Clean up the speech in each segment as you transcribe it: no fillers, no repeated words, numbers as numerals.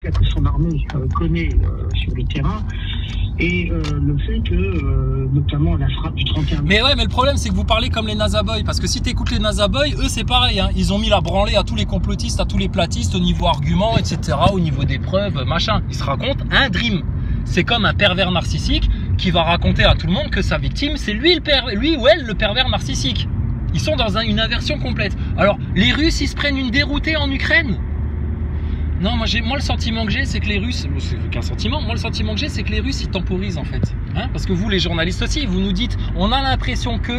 que son armée connaît sur le terrain et le fait que, notamment la frappe du 31 mai. Mais ouais, mais le problème c'est que vous parlez comme les NASA Boys, parce que si t'écoutes les NASA Boys, eux c'est pareil, hein. Ils ont mis la branlée à tous les complotistes, à tous les platistes au niveau argument, etc., au niveau des preuves, machin. Ils se racontent un dream. C'est comme un pervers narcissique qui va raconter à tout le monde que sa victime c'est lui ou elle le pervers narcissique. Ils sont dans une inversion complète. Alors les Russes ils se prennent une déroutée en Ukraine. Non, moi le sentiment que j'ai, c'est que les Russes, c'est qu'un sentiment, moi le sentiment que j'ai, c'est que les Russes ils temporisent en fait. Hein, parce que vous les journalistes aussi, vous nous dites, on a l'impression que,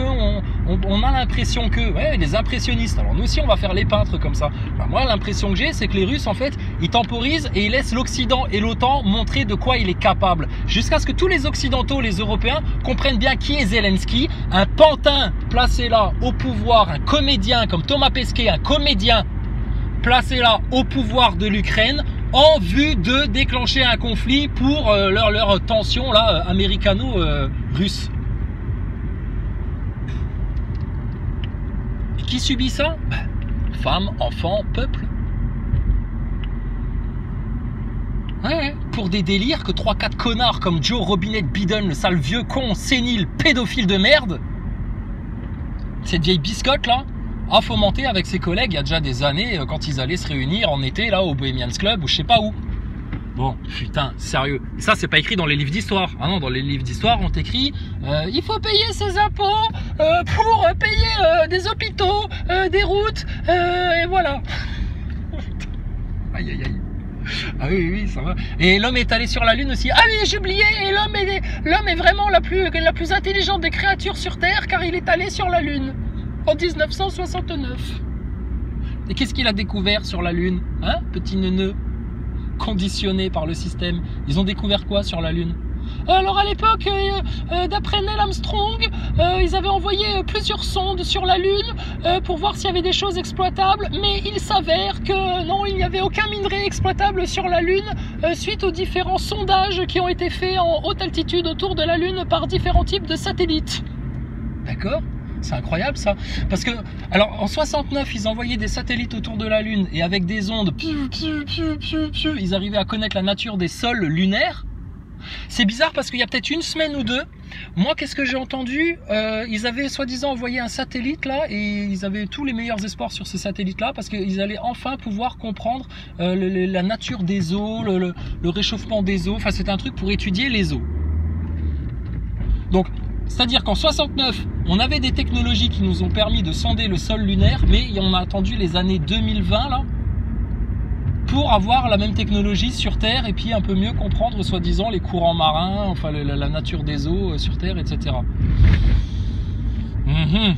ouais, les impressionnistes. Alors nous aussi on va faire les peintres comme ça. Enfin, moi l'impression que j'ai, c'est que les Russes en fait, ils temporisent et ils laissent l'Occident et l'OTAN montrer de quoi il est capable. Jusqu'à ce que tous les Occidentaux, les Européens, comprennent bien qui est Zelensky, un pantin placé là au pouvoir, un comédien comme Thomas Pesquet, un comédien placé là au pouvoir de l'Ukraine en vue de déclencher un conflit pour leur tension là américano-russe. Et qui subit ça? Femmes, enfants, peuple. Ouais, pour des délires que 3-4 connards comme Joe Robinette Biden, le sale vieux con, sénile, pédophile de merde, cette vieille biscotte là, a fomenté avec ses collègues il y a déjà des années quand ils allaient se réunir en été là au Bohemians Club ou je sais pas où. Bon, putain, sérieux. Et ça, c'est pas écrit dans les livres d'histoire. Ah non, dans les livres d'histoire, on t'écrit il faut payer ses impôts pour payer des hôpitaux, des routes, et voilà. Aïe, aïe, aïe. Ah oui, oui, ça va. Et l'homme est allé sur la Lune aussi. Ah oui, j'ai oublié. Et l'homme est vraiment la plus intelligente des créatures sur Terre car il est allé sur la Lune. En 1969. Et qu'est-ce qu'il a découvert sur la Lune? Hein, petit neuneu conditionné par le système. Ils ont découvert quoi sur la Lune? Alors à l'époque, d'après Neil Armstrong, ils avaient envoyé plusieurs sondes sur la Lune pour voir s'il y avait des choses exploitables, mais il s'avère que non, il n'y avait aucun minerai exploitable sur la Lune suite aux différents sondages qui ont été faits en haute altitude autour de la Lune par différents types de satellites. D'accord ? C'est incroyable ça, parce que alors en 69 ils envoyaient des satellites autour de la Lune et avec des ondes ils arrivaient à connaître la nature des sols lunaires. C'est bizarre parce qu'il y a peut-être une semaine ou deux, moi qu'est-ce que j'ai entendu, ils avaient soi-disant envoyé un satellite là et ils avaient tous les meilleurs espoirs sur ce satellite là parce qu'ils allaient enfin pouvoir comprendre la nature des eaux, le réchauffement des eaux, enfin c'était un truc pour étudier les eaux. Donc c'est-à-dire qu'en 69, on avait des technologies qui nous ont permis de sonder le sol lunaire, mais on a attendu les années 2020 là pour avoir la même technologie sur Terre et puis un peu mieux comprendre soi-disant les courants marins, enfin la nature des eaux sur Terre, etc. Ouais,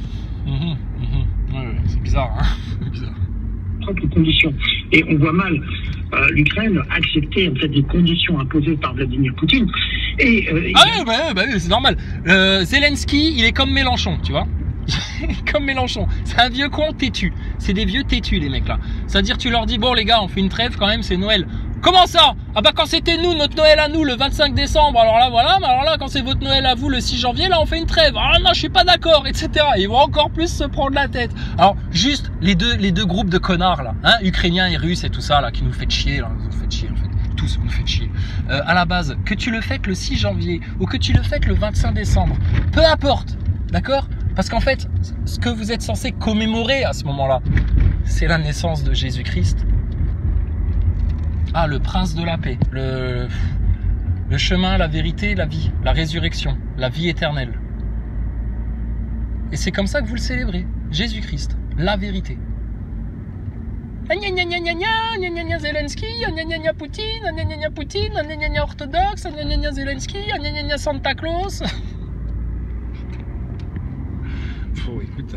c'est bizarre, hein. C'est bizarre. Propres conditions. Et on voit mal l'Ukraine accepter en fait des conditions imposées par Vladimir Poutine. Et, ah oui, c'est normal. Zelensky, il est comme Mélenchon, tu vois. Comme Mélenchon. C'est un vieux con têtu. C'est des vieux têtus les mecs là. C'est-à-dire tu leur dis bon les gars, on fait une trêve quand même, c'est Noël. Comment ça? Ah bah quand c'était nous, notre Noël à nous le 25 décembre, alors là voilà, mais alors là quand c'est votre Noël à vous le 6 janvier, là on fait une trêve. Ah non, je suis pas d'accord, etc. Ils vont encore plus se prendre la tête. Alors juste les deux groupes de connards là, hein, ukrainiens et russes et tout ça là, qui nous fait chier là, vous faites chier en fait. Tous vous nous faites chier. À la base, que tu le fêtes le 6 janvier ou que tu le fêtes le 25 décembre, peu importe, d'accord? Parce qu'en fait, ce que vous êtes censé commémorer à ce moment-là, c'est la naissance de Jésus-Christ. Ah, le prince de la paix, le chemin, la vérité, la vie, la résurrection, la vie éternelle. Et c'est comme ça que vous le célébrez, Jésus-Christ, la vérité. Zelensky, Poutine, orthodoxe, Zelensky, Santa Claus. Oh, écoute.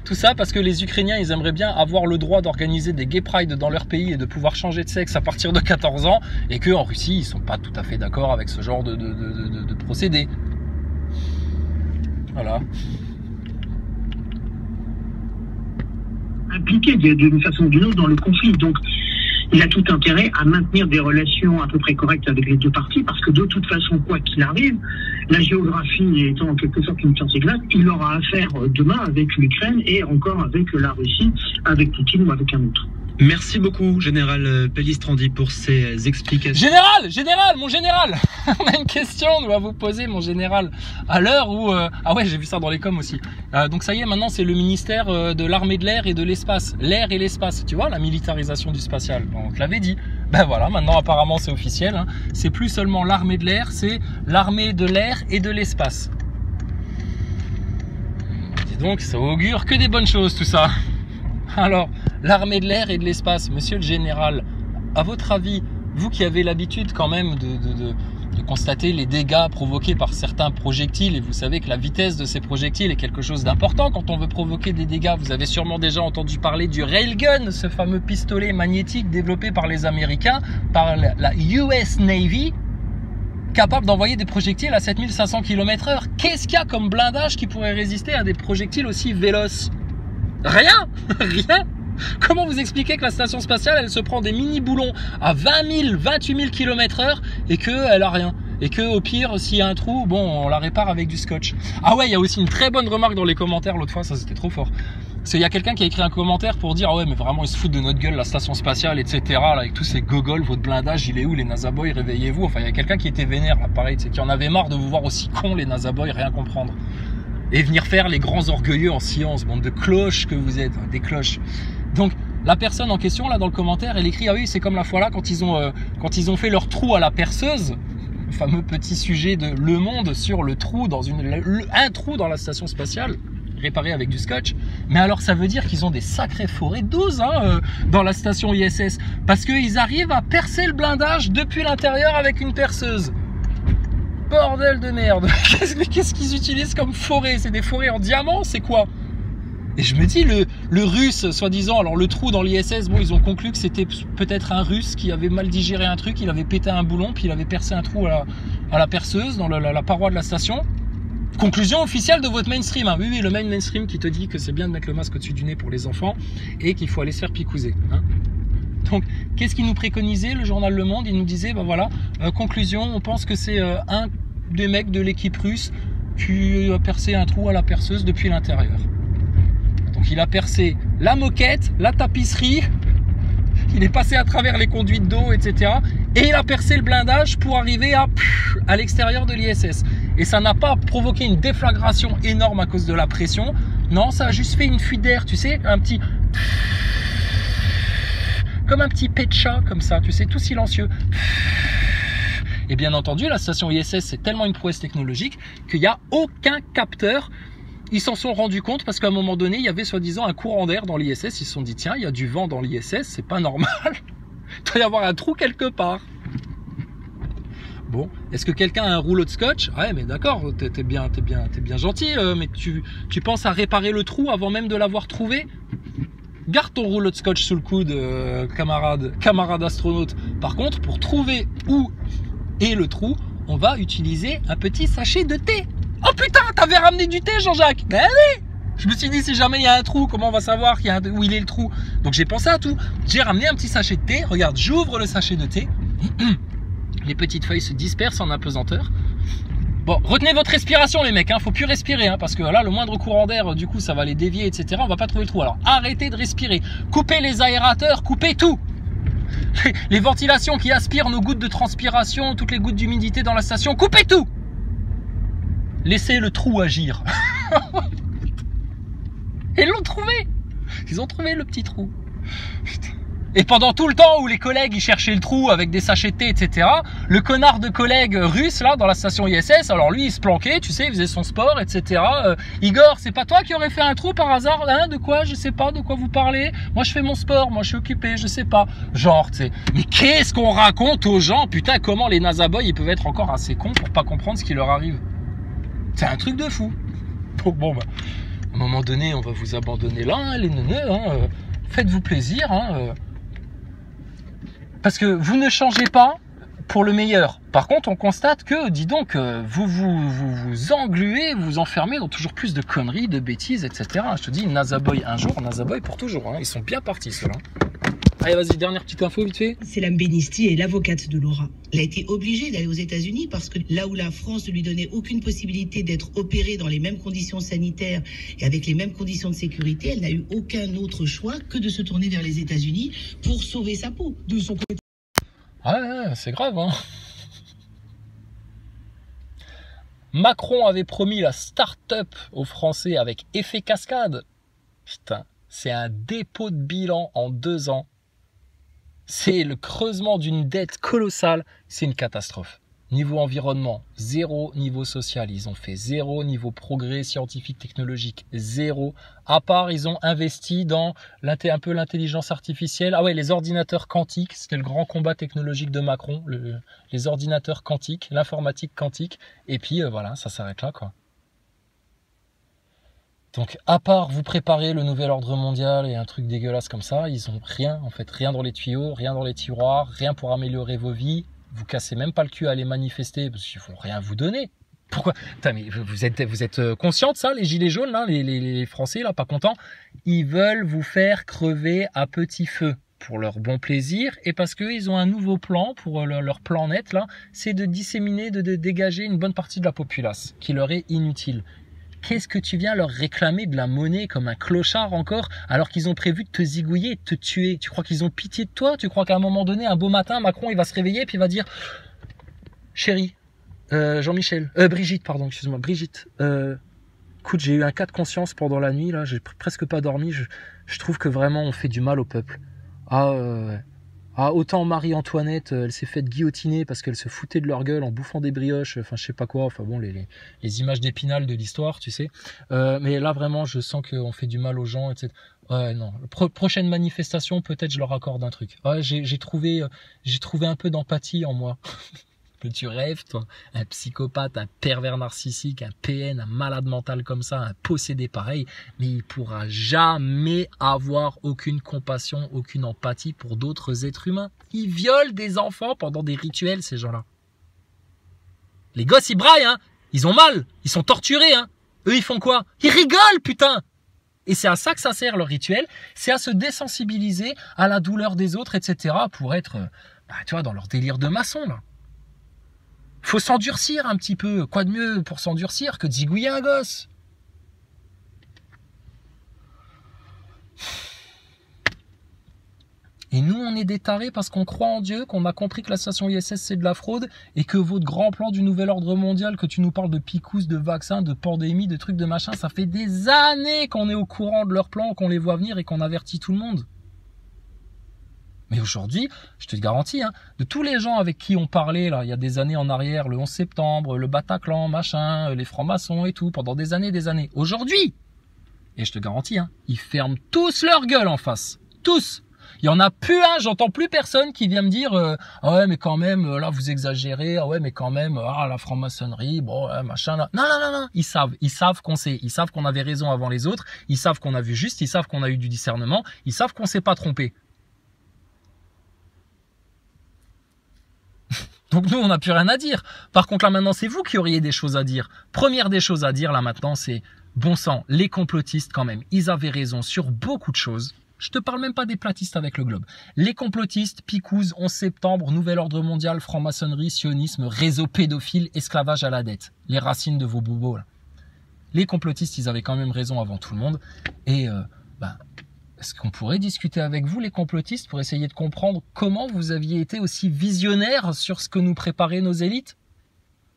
Tout ça parce que les Ukrainiens, ils aimeraient bien avoir le droit d'organiser des gay pride dans leur pays et de pouvoir changer de sexe à partir de 14 ans et qu'en Russie, ils sont pas tout à fait d'accord avec ce genre de procédé. Voilà. Impliqué d'une façon ou d'une autre dans le conflit. Donc, il a tout intérêt à maintenir des relations à peu près correctes avec les deux parties, parce que de toute façon, quoi qu'il arrive, la géographie étant en quelque sorte une science exacte, il aura affaire demain avec l'Ukraine et encore avec la Russie, avec Poutine ou avec un autre. Merci beaucoup, Général Pellistrandi, pour ces explications. Général, mon général. On a une question, on va vous poser, mon général. À l'heure où... Ah ouais, j'ai vu ça dans les coms aussi. Donc ça y est, maintenant, c'est le ministère de l'armée de l'air et de l'espace. L'air et l'espace, tu vois, la militarisation du spatial. Bon, on te l'avait dit. Ben voilà, maintenant, apparemment, c'est officiel. Hein. C'est plus seulement l'armée de l'air, c'est l'armée de l'air et de l'espace. Dis donc, ça augure que des bonnes choses, tout ça. Alors, l'armée de l'air et de l'espace, monsieur le général, à votre avis, vous qui avez l'habitude quand même de constater les dégâts provoqués par certains projectiles, et vous savez que la vitesse de ces projectiles est quelque chose d'important quand on veut provoquer des dégâts, vous avez sûrement déjà entendu parler du railgun, ce fameux pistolet magnétique développé par les Américains, par la US Navy, capable d'envoyer des projectiles à 7500 km/h. Qu'est-ce qu'il y a comme blindage qui pourrait résister à des projectiles aussi véloces? Rien. Rien. Comment vous expliquez que la station spatiale, elle se prend des mini-boulons à 20 000, 28 000 km/h et qu'elle a rien? Et que au pire, s'il y a un trou, bon, on la répare avec du scotch. Ah ouais, il y a aussi une très bonne remarque dans les commentaires l'autre fois, ça c'était trop fort. Parce qu'il y a quelqu'un qui a écrit un commentaire pour dire ah ouais, mais vraiment ils se foutent de notre gueule, la station spatiale, etc. Là, avec tous ces gogoles, votre blindage, il est où les NASA Boys, réveillez-vous. Enfin, il y a quelqu'un qui était vénère là, pareil, qui en avait marre de vous voir aussi con les NASA Boys, rien comprendre. Et venir faire les grands orgueilleux en science, bande de cloches que vous êtes, des cloches. Donc la personne en question là dans le commentaire, elle écrit ah oui, c'est comme la fois là quand ils ont fait leur trou à la perceuse, le fameux petit sujet de Le Monde sur le trou dans un trou dans la station spatiale réparé avec du scotch. Mais alors ça veut dire qu'ils ont des sacrées forêts douces hein, dans la station ISS, parce qu'ils arrivent à percer le blindage depuis l'intérieur avec une perceuse. Bordel de merde. Qu'est-ce qu'ils utilisent comme forêt? C'est des forêts en diamant? C'est quoi? Et je me dis, le russe, soi-disant, alors le trou dans l'ISS, bon, ils ont conclu que c'était peut-être un russe qui avait mal digéré un truc, il avait pété un boulon, puis il avait percé un trou à la perceuse, dans la paroi de la station. Conclusion officielle de votre mainstream. Hein. Oui, le mainstream qui te dit que c'est bien de mettre le masque au-dessus du nez pour les enfants et qu'il faut aller se faire picouser. Hein. Donc, qu'est-ce qu'il nous préconisait, le journal Le Monde? Il nous disait, ben voilà, conclusion, on pense que c'est un des mecs de l'équipe russe qui a percé un trou à la perceuse depuis l'intérieur. Donc, il a percé la moquette, la tapisserie, il est passé à travers les conduites d'eau, etc. Et il a percé le blindage pour arriver à l'extérieur de l'ISS. Et ça n'a pas provoqué une déflagration énorme à cause de la pression. Non, ça a juste fait une fuite d'air, tu sais, un petit... comme un petit pet de chat, comme ça, tu sais, tout silencieux. Et bien entendu, la station ISS, c'est tellement une prouesse technologique qu'il n'y a aucun capteur. Ils s'en sont rendus compte parce qu'à un moment donné, il y avait soi-disant un courant d'air dans l'ISS. Ils se sont dit, tiens, il y a du vent dans l'ISS, c'est pas normal. Il doit y avoir un trou quelque part. Bon, est-ce que quelqu'un a un rouleau de scotch? Ouais, mais d'accord, t'es bien gentil, mais tu penses à réparer le trou avant même de l'avoir trouvé? Garde ton rouleau de scotch sous le coude, camarade astronaute. Par contre, pour trouver où est le trou, on va utiliser un petit sachet de thé. Oh putain, t'avais ramené du thé, Jean-Jacques? Ben oui! Je me suis dit, si jamais il y a un trou, comment on va savoir où il est le trou? Donc j'ai pensé à tout. J'ai ramené un petit sachet de thé. Regarde, j'ouvre le sachet de thé. Les petites feuilles se dispersent en apesanteur. Bon, retenez votre respiration les mecs, hein. Faut plus respirer, hein, parce que là, le moindre courant d'air, du coup, ça va les dévier, etc. On va pas trouver le trou. Alors, arrêtez de respirer. Coupez les aérateurs, coupez tout. Les ventilations qui aspirent nos gouttes de transpiration, toutes les gouttes d'humidité dans la station, coupez tout. Laissez le trou agir. Et ils l'ont trouvé. Ils ont trouvé le petit trou. Putain. Et pendant tout le temps où les collègues ils cherchaient le trou avec des sachets de thé, etc., le connard de collègue russe là dans la station ISS, alors lui il se planquait, tu sais, il faisait son sport, etc. Igor, c'est pas toi qui aurais fait un trou par hasard, hein? De quoi? Je sais pas de quoi vous parlez. Moi je fais mon sport, moi je suis occupé, je sais pas. Genre, tu sais. Mais qu'est-ce qu'on raconte aux gens? Putain, comment les NASA Boys ils peuvent être encore assez cons pour pas comprendre ce qui leur arrive? C'est un truc de fou. Donc bon, bah, à un moment donné, on va vous abandonner là, hein, les neuneux. Hein, faites-vous plaisir. Hein, parce que vous ne changez pas pour le meilleur. Par contre, on constate que, dis donc, vous engluez, vous enfermez dans toujours plus de conneries, de bêtises, etc. Je te dis, NASA Boy un jour, NASA Boy pour toujours. Hein, ils sont bien partis, ceux-là. Allez, vas-y, dernière petite info vite fait. Selam Benisti est l'avocate de Laura. Elle a été obligée d'aller aux États-Unis parce que là où la France ne lui donnait aucune possibilité d'être opérée dans les mêmes conditions sanitaires et avec les mêmes conditions de sécurité, elle n'a eu aucun autre choix que de se tourner vers les États-Unis pour sauver sa peau. De son côté. Ouais, c'est grave, hein. Macron avait promis la start-up aux Français avec effet cascade. Putain, c'est un dépôt de bilan en 2 ans. C'est le creusement d'une dette colossale. C'est une catastrophe. Niveau environnement, 0. Niveau social, ils ont fait 0. Niveau progrès scientifique, technologique, 0. À part, ils ont investi dans un peu l'intelligence artificielle. Ah ouais, les ordinateurs quantiques, c'était le grand combat technologique de Macron. Les ordinateurs quantiques, l'informatique quantique. Et puis voilà, ça s'arrête là, quoi. Donc, à part vous préparer le nouvel ordre mondial et un truc dégueulasse comme ça, ils ont rien, en fait, rien dans les tuyaux, rien dans les tiroirs, rien pour améliorer vos vies. Vous cassez même pas le cul à aller manifester parce qu'ils vont rien vous donner. Pourquoi? Putain, mais vous êtes conscient de ça, les gilets jaunes, là, les Français, là, pas contents? Ils veulent vous faire crever à petit feu pour leur bon plaisir et parce qu'ils ont un nouveau plan pour leur plan net, là, c'est de disséminer, de dégager une bonne partie de la populace qui leur est inutile. Qu'est-ce que tu viens leur réclamer de la monnaie comme un clochard encore, alors qu'ils ont prévu de te zigouiller et de te tuer? Tu crois qu'ils ont pitié de toi? Tu crois qu'à un moment donné, un beau matin, Macron, il va se réveiller et puis il va dire « Chérie, Brigitte, pardon, excuse-moi, Brigitte, écoute, j'ai eu un cas de conscience pendant la nuit, là, j'ai presque pas dormi, je trouve que vraiment on fait du mal au peuple. Ah, autant Marie-Antoinette, elle s'est faite guillotiner parce qu'elle se foutait de leur gueule en bouffant des brioches, enfin je sais pas quoi, enfin bon, les images d'Épinal de l'histoire, tu sais. Mais là vraiment, je sens qu'on fait du mal aux gens, etc. Ouais, non. Prochaine manifestation, peut-être je leur accorde un truc. Ouais, j'ai trouvé un peu d'empathie en moi. Que tu rêves, toi, un psychopathe, un pervers narcissique, un PN, un malade mental comme ça, un possédé pareil, mais il pourra jamais avoir aucune compassion, aucune empathie pour d'autres êtres humains. Ils violent des enfants pendant des rituels, ces gens-là. Les gosses, ils braillent, hein. Ils ont mal, ils sont torturés, hein. Eux, ils font quoi? Ils rigolent, putain. Et c'est à ça que ça sert, leur rituel. C'est à se désensibiliser à la douleur des autres, etc. pour être, tu vois, dans leur délire de maçon, là. Faut s'endurcir un petit peu. Quoi de mieux pour s'endurcir que de zigouiller un gosse? Et nous, on est des tarés parce qu'on croit en Dieu, qu'on a compris que la station ISS, c'est de la fraude et que votre grand plan du nouvel ordre mondial, que tu nous parles de picous, de vaccins, de pandémie, de trucs de machin, ça fait des années qu'on est au courant de leur plan, qu'on les voit venir et qu'on avertit tout le monde. Mais aujourd'hui, je te garantis, hein, de tous les gens avec qui on parlait là, il y a des années en arrière, le 11 septembre, le Bataclan, machin, les francs-maçons et tout, pendant des années, aujourd'hui, et je te garantis, hein, ils ferment tous leur gueule en face. Tous. Il y en a plus un, j'entends plus personne qui vient me dire ah ouais mais quand même là vous exagérez, ah ouais mais quand même la franc-maçonnerie, bon machin là. Non, ils savent qu'on sait, ils savent qu'on avait raison avant les autres, ils savent qu'on a vu juste, ils savent qu'on a eu du discernement, ils savent qu'on s'est pas trompé. Donc nous, on n'a plus rien à dire. Par contre, là maintenant, c'est vous qui auriez des choses à dire. Première des choses à dire, là maintenant, c'est bon sang, les complotistes quand même, ils avaient raison sur beaucoup de choses. Je te parle même pas des platistes avec le globe. Les complotistes, Picouze, 11 septembre, nouvel ordre mondial, franc-maçonnerie, sionisme, réseau pédophile, esclavage à la dette. Les racines de vos bobos, là. Les complotistes, ils avaient quand même raison avant tout le monde. Et est-ce qu'on pourrait discuter avec vous, les complotistes, pour essayer de comprendre comment vous aviez été aussi visionnaires sur ce que nous préparaient nos élites?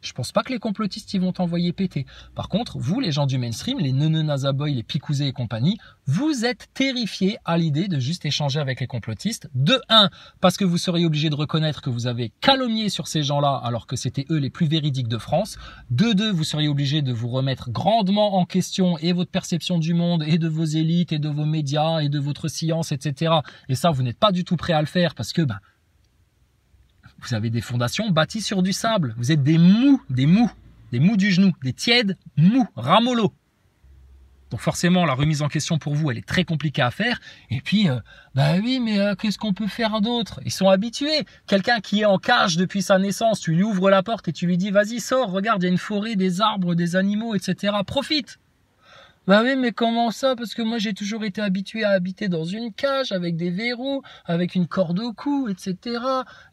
Je pense pas que les complotistes ils vont t'envoyer péter. Par contre, vous, les gens du mainstream, les neuneux nazaboy, les picousés et compagnie, vous êtes terrifiés à l'idée de juste échanger avec les complotistes. De 1, parce que vous seriez obligé de reconnaître que vous avez calomnié sur ces gens-là alors que c'était eux les plus véridiques de France. De 2, vous seriez obligé de vous remettre grandement en question et votre perception du monde et de vos élites et de vos médias et de votre science, etc. Et ça, vous n'êtes pas du tout prêt à le faire parce que vous avez des fondations bâties sur du sable. Vous êtes des mous du genou, des tièdes mous, ramollos. Donc forcément, la remise en question pour vous, elle est très compliquée à faire. Et puis, oui, mais qu'est-ce qu'on peut faire d'autre? Ils sont habitués. Quelqu'un qui est en cage depuis sa naissance, tu lui ouvres la porte et tu lui dis, vas-y, sors, regarde, il y a une forêt, des arbres, des animaux, etc. Profite. Bah oui, mais comment ça? Parce que moi, j'ai toujours été habitué à habiter dans une cage avec des verrous, avec une corde au cou, etc.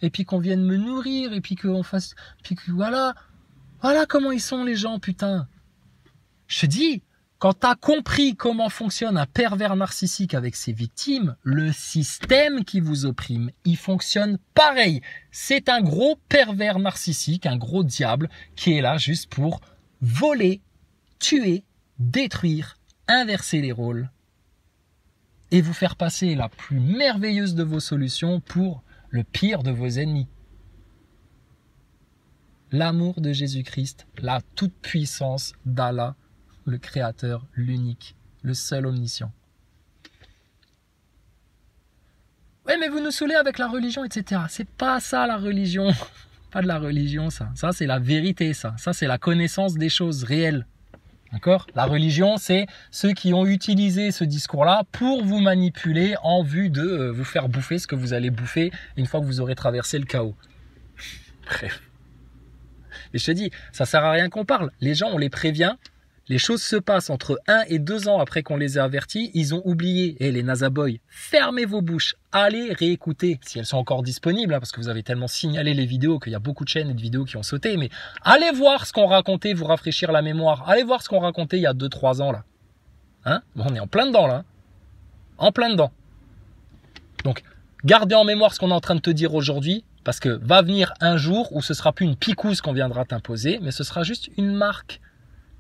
Et puis qu'on vienne me nourrir, et puis qu'on fasse... Puis que voilà. Voilà comment ils sont, les gens, putain. Je te dis, quand t'as compris comment fonctionne un pervers narcissique avec ses victimes, le système qui vous opprime, il fonctionne pareil. C'est un gros pervers narcissique, un gros diable, qui est là juste pour voler, tuer, détruire, inverser les rôles et vous faire passer la plus merveilleuse de vos solutions pour le pire de vos ennemis. L'amour de Jésus-Christ, la toute-puissance d'Allah, le Créateur, l'unique, le seul omniscient. Ouais, mais vous nous saoulez avec la religion, etc. C'est pas ça la religion. Pas de la religion, ça. Ça, c'est la vérité, ça. Ça, c'est la connaissance des choses réelles. D'accord? La religion, c'est ceux qui ont utilisé ce discours-là pour vous manipuler en vue de vous faire bouffer ce que vous allez bouffer une fois que vous aurez traversé le chaos. Bref. Et je te dis, ça sert à rien qu'on parle. Les gens, on les prévient. Les choses se passent entre 1 et 2 ans après qu'on les ait avertis. Ils ont oublié. Et les Nazaboys, fermez vos bouches. Allez réécouter, si elles sont encore disponibles, hein, parce que vous avez tellement signalé les vidéos qu'il y a beaucoup de chaînes et de vidéos qui ont sauté. Mais allez voir ce qu'on racontait, vous rafraîchir la mémoire. Allez voir ce qu'on racontait il y a 2-3 ans là. Hein? Bon, on est en plein dedans là. Hein, en plein dedans. Donc, gardez en mémoire ce qu'on est en train de te dire aujourd'hui. Parce que va venir un jour où ce sera plus une picouse qu'on viendra t'imposer, mais ce sera juste une marque.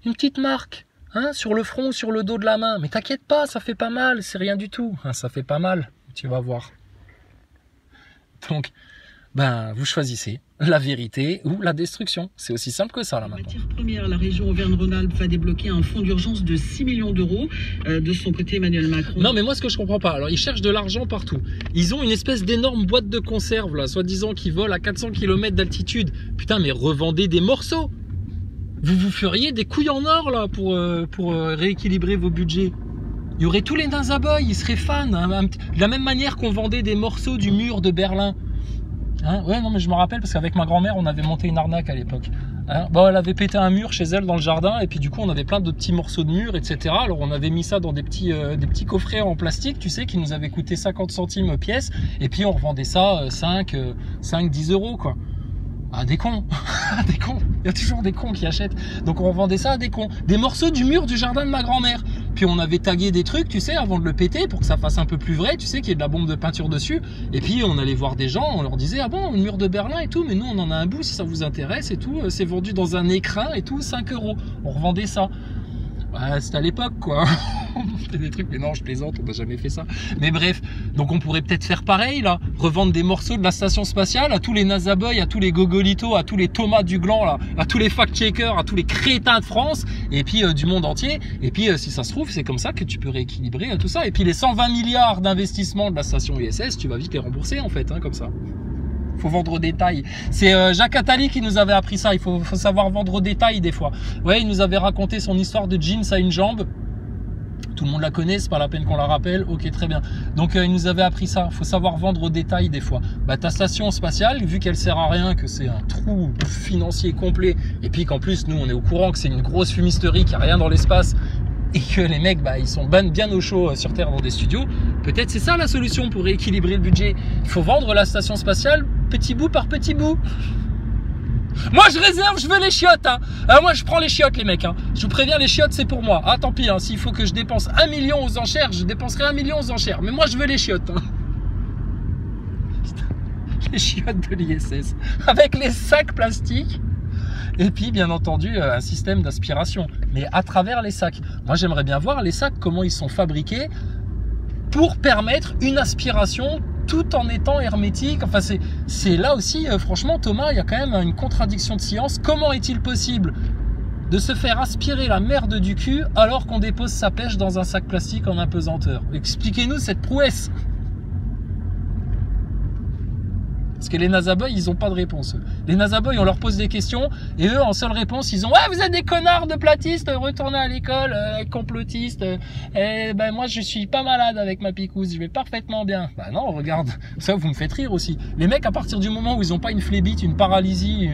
Une petite marque, hein, sur le front, sur le dos de la main. Mais t'inquiète pas, ça fait pas mal, c'est rien du tout. Hein, ça fait pas mal, tu vas voir. Donc, ben, vous choisissez la vérité ou la destruction. C'est aussi simple que ça, là, maintenant. Matière première, la région Auvergne-Rhône-Alpes va débloquer un fonds d'urgence de 6 millions d'euros. De son côté, Emmanuel Macron... Non, mais moi, ce que je comprends pas, alors, ils cherchent de l'argent partout. Ils ont une espèce d'énorme boîte de conserve, là, soi-disant, qui vole à 400 km d'altitude. Putain, mais revendez des morceaux. Vous vous feriez des couilles en or, là, pour rééquilibrer vos budgets. Il y aurait tous les Nazaboys, ils seraient fans. Hein, de la même manière qu'on vendait des morceaux du mur de Berlin. Hein, ouais, non, mais je me rappelle parce qu'avec ma grand-mère, on avait monté une arnaque à l'époque. Hein, bon, elle avait pété un mur chez elle dans le jardin, et puis du coup, on avait plein de petits morceaux de mur, etc. Alors, on avait mis ça dans des petits coffrets en plastique, tu sais, qui nous avaient coûté 50 centimes pièce, et puis on revendait ça 5-10 euros, quoi. Ah, des cons. Des cons. Il y a toujours des cons qui achètent. Donc on vendait ça à des cons. Des morceaux du mur du jardin de ma grand-mère. Puis on avait tagué des trucs, tu sais, avant de le péter pour que ça fasse un peu plus vrai, tu sais, qu'il y ait de la bombe de peinture dessus. Et puis on allait voir des gens, on leur disait, ah bon, le mur de Berlin et tout, mais nous on en a un bout si ça vous intéresse et tout. C'est vendu dans un écrin et tout, 5 euros. On revendait ça. Ouais, c'était à l'époque, quoi. C'était des trucs, mais non, je plaisante, on n'a jamais fait ça. Mais bref, donc on pourrait peut-être faire pareil, là. Revendre des morceaux de la station spatiale à tous les Nazaboys, à tous les Gogolitos, à tous les Thomas Duglan, là, à tous les fact-checkers, à tous les crétins de France, et puis du monde entier. Et puis, si ça se trouve, c'est comme ça que tu peux rééquilibrer tout ça. Et puis les 120 milliards d'investissements de la station ISS, tu vas vite les rembourser, en fait, hein, comme ça. Faut vendre au détail. C'est Jacques Attali qui nous avait appris ça. Il faut savoir vendre au détail des fois. Ouais, il nous avait raconté son histoire de jeans à une jambe. Tout le monde la connaît, c'est pas la peine qu'on la rappelle. Ok, très bien. Donc il nous avait appris ça. Faut savoir vendre au détail des fois. Bah ta station spatiale, vu qu'elle sert à rien, que c'est un trou financier complet, et puis qu'en plus nous on est au courant que c'est une grosse fumisterie, qu'il n'y a rien dans l'espace, et que les mecs, bah, ils sont bien au chaud sur Terre dans des studios, peut-être c'est ça la solution pour rééquilibrer le budget. Il faut vendre la station spatiale petit bout par petit bout. Moi je réserve, je veux les chiottes, hein. Moi je prends les chiottes, les mecs, hein. Je vous préviens, les chiottes c'est pour moi. Ah tant pis, hein. S'il faut que je dépense 1 million aux enchères, je dépenserai 1 million aux enchères. Mais moi je veux les chiottes, hein. Les chiottes de l'ISS avec les sacs plastiques. Et puis, bien entendu, un système d'aspiration, mais à travers les sacs. Moi, j'aimerais bien voir les sacs, comment ils sont fabriqués pour permettre une aspiration tout en étant hermétique. Enfin, c'est là aussi, franchement, Thomas, il y a quand même une contradiction de science. Comment est-il possible de se faire aspirer la merde du cul alors qu'on dépose sa pêche dans un sac plastique en apesanteur? Expliquez-nous cette prouesse. Parce que les Nazaboys, ils ont pas de réponse. Les Nazaboys, on leur pose des questions et eux, en seule réponse, ils ont « Ouais, vous êtes des connards de platistes, retournez à l'école, complotistes. Ben moi, je suis pas malade avec ma picouse, je vais parfaitement bien. » Bah non, regarde, ça, vous me faites rire aussi. Les mecs, à partir du moment où ils ont pas une phlébite, une paralysie,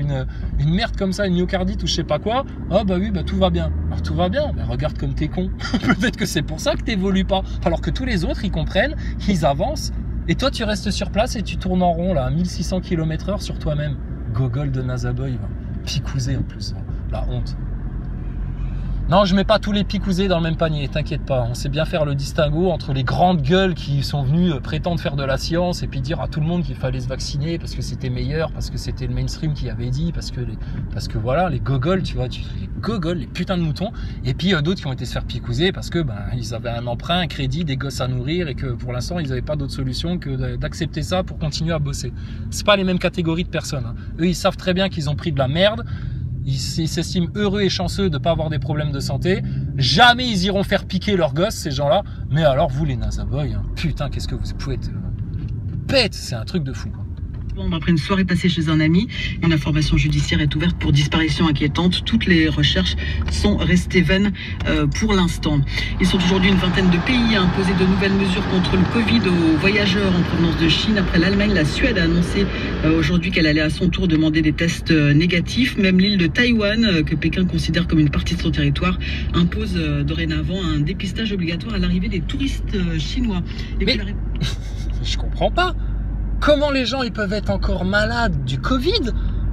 une merde comme ça, une myocardite ou je sais pas quoi, oh bah oui, bah tout va bien. Alors tout va bien, bah regarde comme t'es con. Peut-être que c'est pour ça que t'évolues pas. Alors que tous les autres, ils comprennent, ils avancent. Et toi, tu restes sur place et tu tournes en rond, là, à 1600 km/h sur toi-même. Gogol de Nazaboy, picousé en plus, la honte. Non, je mets pas tous les picousés dans le même panier, t'inquiète pas. On sait bien faire le distinguo entre les grandes gueules qui sont venues prétendre faire de la science et puis dire à tout le monde qu'il fallait se vacciner parce que c'était meilleur, parce que c'était le mainstream qui avait dit, parce que voilà, les gogoles, tu vois, les gogoles, les putains de moutons. Et puis d'autres qui ont été se faire picouser parce que ils avaient un emprunt, un crédit, des gosses à nourrir et que pour l'instant, ils n'avaient pas d'autre solution que d'accepter ça pour continuer à bosser. C'est pas les mêmes catégories de personnes. Hein. Eux, ils savent très bien qu'ils ont pris de la merde. Ils s'estiment heureux et chanceux de ne pas avoir des problèmes de santé. Jamais ils iront faire piquer leurs gosses, ces gens-là. Mais alors, vous, les Nazaboys, hein, putain, qu'est-ce que vous pouvez être bête, c'est un truc de fou. Après une soirée passée chez un ami, une information judiciaire est ouverte pour disparition inquiétante. Toutes les recherches sont restées vaines pour l'instant. Ils sont aujourd'hui une vingtaine de pays à imposer de nouvelles mesures contre le Covid aux voyageurs en provenance de Chine. Après l'Allemagne, la Suède a annoncé aujourd'hui qu'elle allait à son tour demander des tests négatifs. Même l'île de Taïwan, que Pékin considère comme une partie de son territoire, impose dorénavant un dépistage obligatoire à l'arrivée des touristes chinois. Et mais je comprends pas. Comment les gens ils peuvent être encore malades du Covid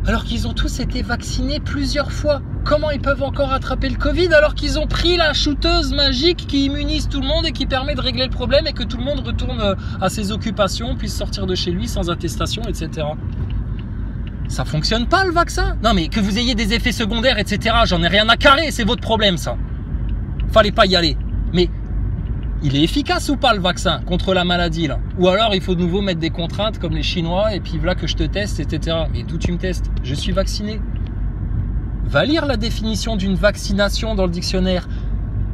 alors qu'ils ont tous été vaccinés plusieurs fois? Comment ils peuvent encore attraper le Covid alors qu'ils ont pris la shooteuse magique qui immunise tout le monde et qui permet de régler le problème et que tout le monde retourne à ses occupations, puisse sortir de chez lui sans attestation, etc. Ça fonctionne pas le vaccin? Non mais que vous ayez des effets secondaires, etc. J'en ai rien à carrer, c'est votre problème ça. Fallait pas y aller. Mais il est efficace ou pas le vaccin contre la maladie là? Ou alors il faut de nouveau mettre des contraintes comme les Chinois et puis voilà que je te teste, etc. Mais d'où tu me testes? Je suis vacciné. Va lire la définition d'une vaccination dans le dictionnaire.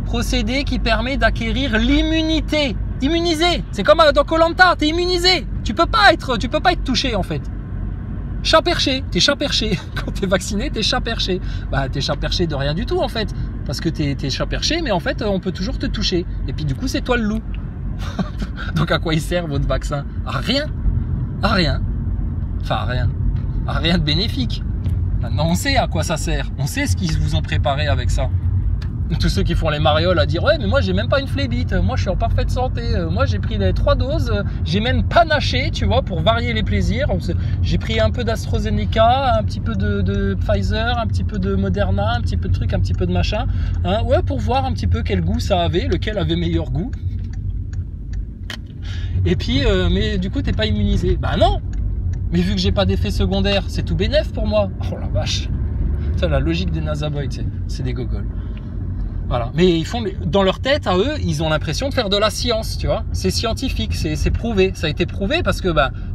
Procédé qui permet d'acquérir l'immunité. Immunisé. C'est comme dans Koh-Lanta, t'es immunisé. Tu peux pas être touché en fait. Chat perché, t'es chat perché. Quand t'es vacciné, t'es chat perché. Bah t'es chat perché de rien du tout en fait. Parce que t'es chat perché, mais en fait on peut toujours te toucher. Et puis du coup c'est toi le loup. Donc à quoi il sert votre vaccin? À rien. À rien. Enfin à rien. À rien de bénéfique. Maintenant on sait à quoi ça sert. On sait ce qu'ils vous ont préparé avec ça. Tous ceux qui font les marioles à dire ouais mais moi j'ai même pas une phlébite, moi je suis en parfaite santé, moi j'ai pris les 3 doses, j'ai même panaché tu vois pour varier les plaisirs, j'ai pris un peu d'AstraZeneca, un petit peu de Pfizer, un petit peu de Moderna, un petit peu de truc, un petit peu de machin, hein, ouais pour voir un petit peu quel goût ça avait, lequel avait meilleur goût. Et puis mais du coup t'es pas immunisé. Bah non. Mais vu que j'ai pas d'effet secondaire, c'est tout bénef pour moi. Oh la vache. C'est la logique des Nazaboys, c'est des gogoles. Voilà. Mais ils font, dans leur tête, à eux, ils ont l'impression de faire de la science, tu vois. C'est scientifique, c'est prouvé. Ça a été prouvé parce que,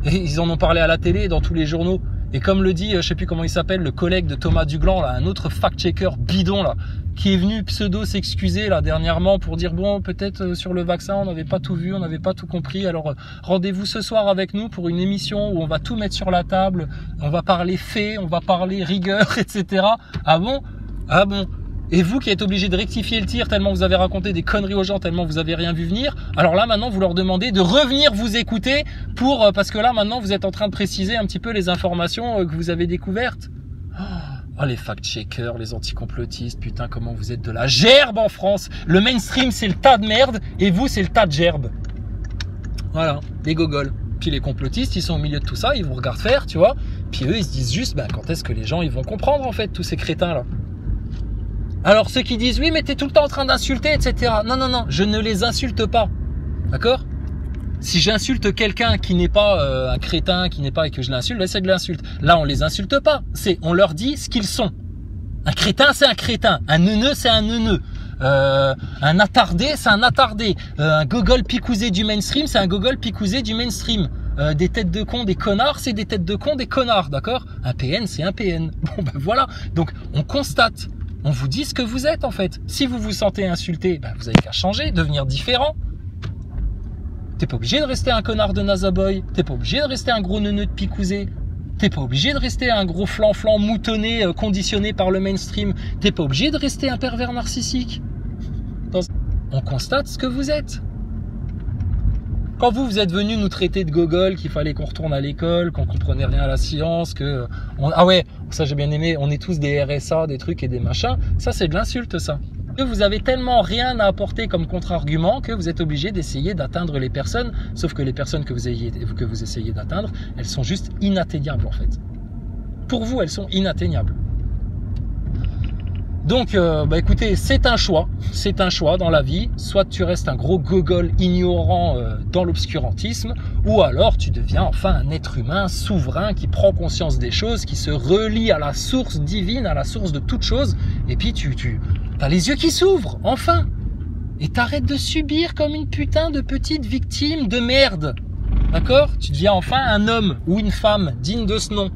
ils en ont parlé à la télé, dans tous les journaux. Et comme le dit, je sais plus comment il s'appelle, le collègue de Thomas Duglan, là, un autre fact-checker bidon, là, qui est venu pseudo s'excuser, là, dernièrement, pour dire, bon, peut-être sur le vaccin, on n'avait pas tout vu, on n'avait pas tout compris. Alors, rendez-vous ce soir avec nous pour une émission où on va tout mettre sur la table. On va parler faits, on va parler rigueur, etc. Ah bon? Ah bon? Et vous qui êtes obligé de rectifier le tir tellement vous avez raconté des conneries aux gens, tellement vous avez rien vu venir, alors là maintenant vous leur demandez de revenir vous écouter parce que là maintenant vous êtes en train de préciser un petit peu les informations que vous avez découvertes. Oh les fact-checkers, les anticomplotistes, putain comment vous êtes de la gerbe en France. Le mainstream c'est le tas de merde et vous c'est le tas de gerbe. Voilà, les gogoles. Puis les complotistes ils sont au milieu de tout ça, ils vous regardent faire, tu vois. Puis eux ils se disent juste quand est-ce que les gens ils vont comprendre en fait tous ces crétins là. Alors ceux qui disent oui mais t'es tout le temps en train d'insulter etc. Non non non, je ne les insulte pas, d'accord? Si j'insulte quelqu'un qui n'est pas un crétin, qui n'est pas et que je l'insulte, là c'est de l'insulte. Là on les insulte pas, on leur dit ce qu'ils sont. Un crétin c'est un crétin, un neuneu c'est un neuneu, un attardé c'est un attardé, un gogol picousé du mainstream c'est un gogol picousé du mainstream. Des têtes de con, des connards, c'est des têtes de con, des connards, d'accord? Un PN c'est un PN. Bon ben voilà, donc on constate. On vous dit ce que vous êtes en fait. Si vous vous sentez insulté, vous n'avez qu'à changer, devenir différent. T'es pas obligé de rester un connard de Nazaboy. T'es pas obligé de rester un gros neuneu de picousé. T'es pas obligé de rester un gros flan-flan moutonné, conditionné par le mainstream. T'es pas obligé de rester un pervers narcissique. On constate ce que vous êtes. Quand vous êtes venu nous traiter de gogol, qu'il fallait qu'on retourne à l'école, qu'on comprenait rien à la science, que... Ah ouais, ça j'ai bien aimé, on est tous des RSA, des trucs et des machins. Ça c'est de l'insulte, ça. Que vous avez tellement rien à apporter comme contre-argument que vous êtes obligé d'essayer d'atteindre les personnes, sauf que les personnes que vous essayez d'atteindre, elles sont juste inatteignables en fait. Pour vous, elles sont inatteignables. Donc, écoutez, c'est un choix dans la vie. Soit tu restes un gros gogol ignorant dans l'obscurantisme, ou alors tu deviens enfin un être humain souverain qui prend conscience des choses, qui se relie à la source divine, à la source de toute chose, et puis tu as les yeux qui s'ouvrent, enfin. Et t'arrêtes de subir comme une putain de petite victime de merde. D'accord? Tu deviens enfin un homme ou une femme digne de ce nom.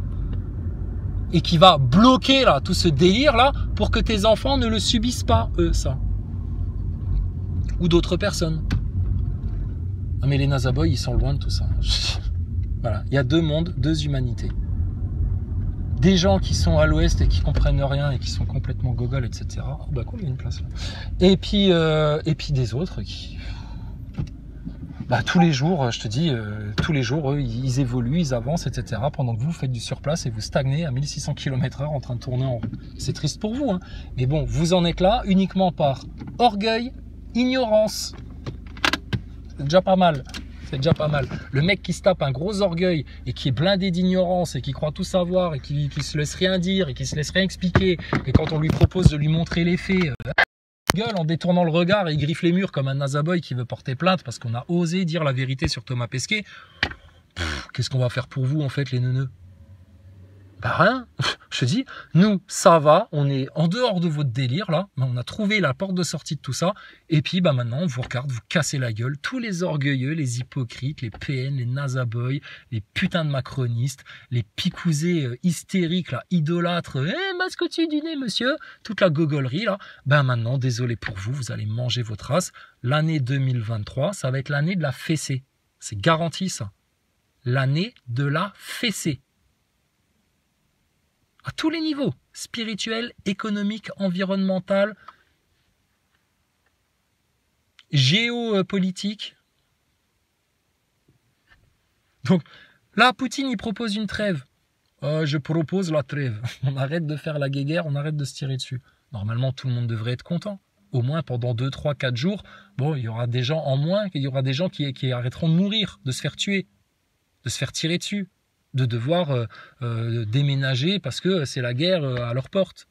Et qui va bloquer là tout ce délire là pour que tes enfants ne le subissent pas, eux, ça. Ou d'autres personnes. Ah mais les Nazaboys, ils sont loin de tout ça. Voilà, il y a deux mondes, deux humanités. Des gens qui sont à l'ouest et qui comprennent rien et qui sont complètement gogol, etc. Oh bah cool, il y a une place là. Et puis des autres qui... Bah, tous les jours, je te dis, tous les jours, eux, ils évoluent, ils avancent, etc. Pendant que vous faites du surplace et vous stagnez à 1600 km/h en train de tourner en rond. C'est triste pour vous, hein. Mais bon, vous en êtes là uniquement par orgueil, ignorance. C'est déjà pas mal. C'est déjà pas mal. Le mec qui se tape un gros orgueil et qui est blindé d'ignorance et qui croit tout savoir et qui se laisse rien dire et qui se laisse rien expliquer, et quand on lui propose de lui montrer les faits, gueule en détournant le regard et il griffe les murs comme un Nazaboy qui veut porter plainte parce qu'on a osé dire la vérité sur Thomas Pesquet. Qu'est-ce qu'on va faire pour vous en fait, les neuneux? Bah rien. Je te dis, nous ça va, on est en dehors de votre délire là, mais on a trouvé la porte de sortie de tout ça, et puis bah maintenant on vous regarde vous casser la gueule, tous les orgueilleux, les hypocrites, les PN, les Nazaboys, les putains de macronistes, les picousés hystériques là, idolâtres, mascotis du nez monsieur, toute la gogolerie là, ben maintenant désolé pour vous, vous allez manger votre race. L'année 2023 ça va être l'année de la fessée, c'est garanti ça, l'année de la fessée. À tous les niveaux, spirituel, économique, environnemental, géopolitique. Donc là, Poutine, il propose une trêve. Je propose la trêve. On arrête de faire la guéguerre, on arrête de se tirer dessus. Normalement, tout le monde devrait être content. Au moins pendant 2, 3, 4 jours, bon, il y aura des gens en moins, il y aura des gens qui arrêteront de mourir, de se faire tuer, de se faire tirer dessus, de devoir déménager parce que c'est la guerre à leur porte.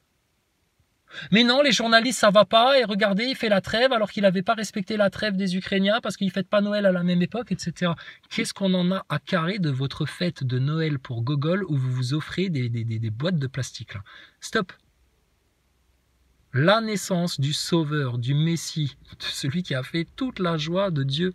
Mais non, les journalistes, ça va pas, et regardez, il fait la trêve alors qu'il n'avait pas respecté la trêve des Ukrainiens parce qu'ils ne fêtent pas Noël à la même époque, etc. Qu'est-ce qu'on en a à carrer de votre fête de Noël pour gogol où vous vous offrez des boîtes de plastique là? Stop. La naissance du Sauveur, du Messie, de celui qui a fait toute la joie de Dieu.